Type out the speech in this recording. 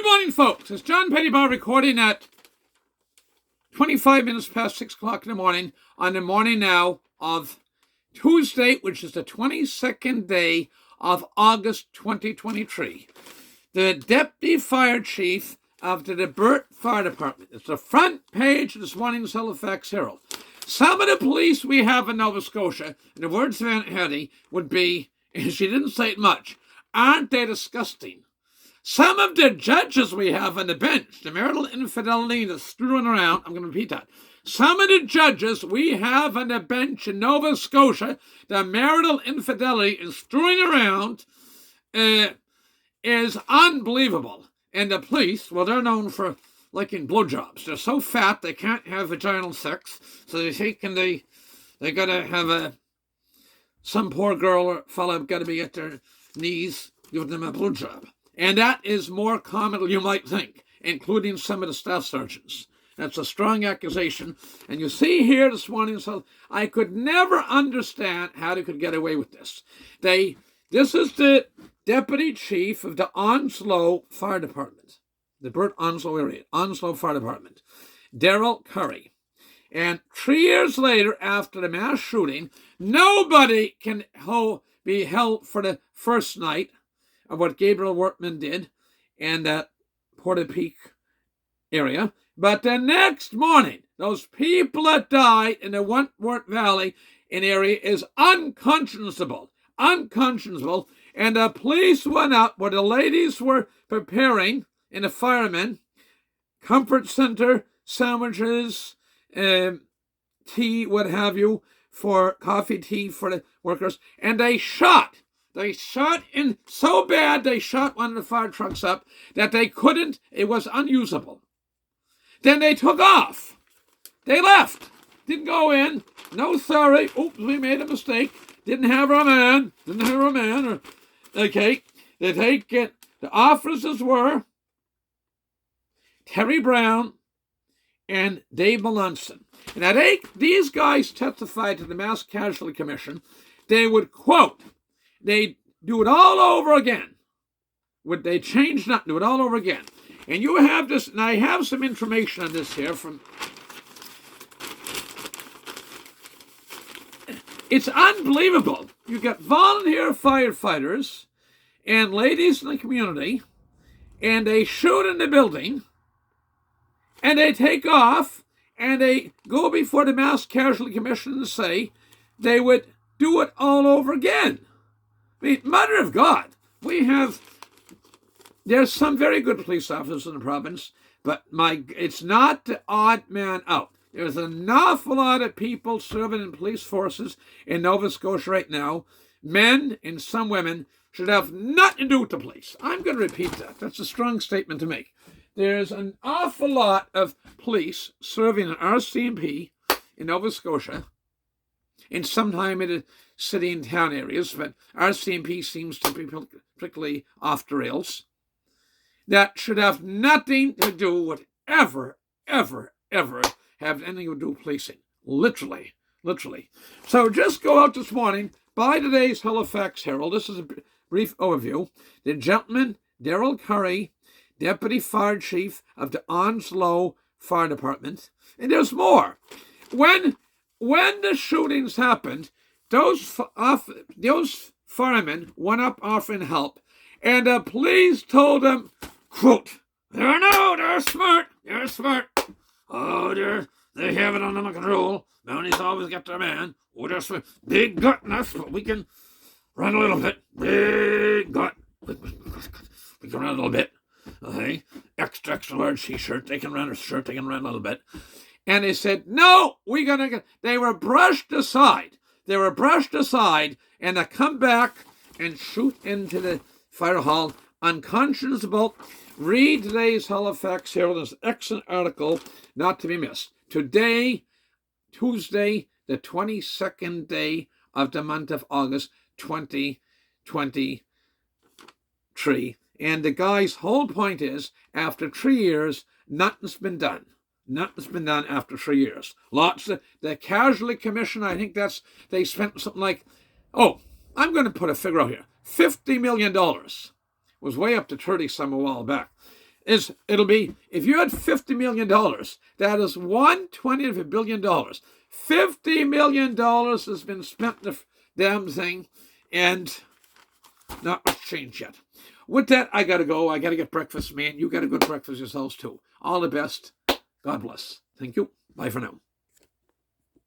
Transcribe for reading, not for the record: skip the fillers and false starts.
Good morning, folks. It's John Pettipas recording at 25 minutes past 6 o'clock in the morning on the morning now of Tuesday, which is the 22nd day of August 2023. The Deputy Fire Chief of the Burt Fire Department. It's the front page of this morning's Halifax Herald. Some of the police we have in Nova Scotia, in the words of Aunt Hetty, would be, and she didn't say it much, aren't they disgusting? Some of the judges we have on the bench, the marital infidelity that's strewn around, I'm going to repeat that. Some of the judges we have on the bench in Nova Scotia, the marital infidelity is strewing around, is unbelievable. And the police, well, they're known for liking blowjobs. They're so fat they can't have vaginal sex, so they think they got to have some poor girl or fella got to be at their knees giving them a blowjob. And that is more common than you might think, including some of the staff sergeants. That's a strong accusation. And you see here this morning, so I could never understand how they could get away with this. This is the Deputy Chief of the Onslow Fire Department, the Burt Onslow area, Onslow Fire Department, Daryl Curry. And 3 years later, after the mass shooting, nobody can be held for the first night of what Gabriel Wortman did in that Portapique area. But the next morning, those people that died in the Wentworth Valley area is unconscionable. Unconscionable. And the police went up where the ladies were preparing, and the firemen, comfort center, sandwiches, tea, what have you, for coffee, tea for the workers, and they shot. They shot in so bad they shot one of the fire trucks up that they couldn't, it was unusable. Then they took off. They left. Didn't go in. No, sorry. Oops, we made a mistake. Didn't have our man. Okay. They take it. The officers were Terry Brown and Dave Melanson. And at 8, these guys testified to the Mass Casualty Commission. They would quote, they'd do it all over again. Would they change nothing, do it all over again. And you have this, and I have some information on this here from, it's unbelievable. You got volunteer firefighters and ladies in the community, and they shoot in the building, and they take off, and they go before the Mass Casualty Commission and say they would do it all over again. I mean, Mother of God, there's some very good police officers in the province, but it's not the odd man out. There's an awful lot of people serving in police forces in Nova Scotia right now. Men and some women should have nothing to do with the police. I'm going to repeat that. That's a strong statement to make. There's an awful lot of police serving in RCMP in Nova Scotia, and sometime in the city and town areas, but RCMP seems to be particularly off the rails, that should have nothing to do with ever have anything to do with policing. Literally. So just go out this morning, buy today's Halifax Herald. This is a brief overview. The gentleman, Daryl Curry, Deputy Fire Chief of the Onslow Fire Department. And there's more. When the shootings happened, those firemen went up offering help, and the police told them, quote, they're smart. Oh, they have it under control. Mounties always got their man. Oh, they're smart. Big gut enough, but we can run a little bit. Big gut. We can run a little bit. Okay. Extra large t-shirt. They can run a shirt. They can run a little bit. And they said, no, they were brushed aside. And they come back and shoot into the fire hall. Unconscionable. Read today's Halifax Herald. There's an excellent article not to be missed. Today, Tuesday, the 22nd day of the month of August, 2023. And the guy's whole point is, after 3 years, nothing's been done. Nothing's been done after 3 years. Lots of the Casualty Commission, I think they spent something like, I'm going to put a figure out here. $50 million. Was way up to 30 some a while back. it'll be, if you had $50 million, that is 1/20 of $1 billion. $50 million has been spent in the damn thing, and not much change yet. With that, I got to go. I got to get breakfast, man. You got a good breakfast yourselves, too. All the best. God bless. Thank you. Bye for now.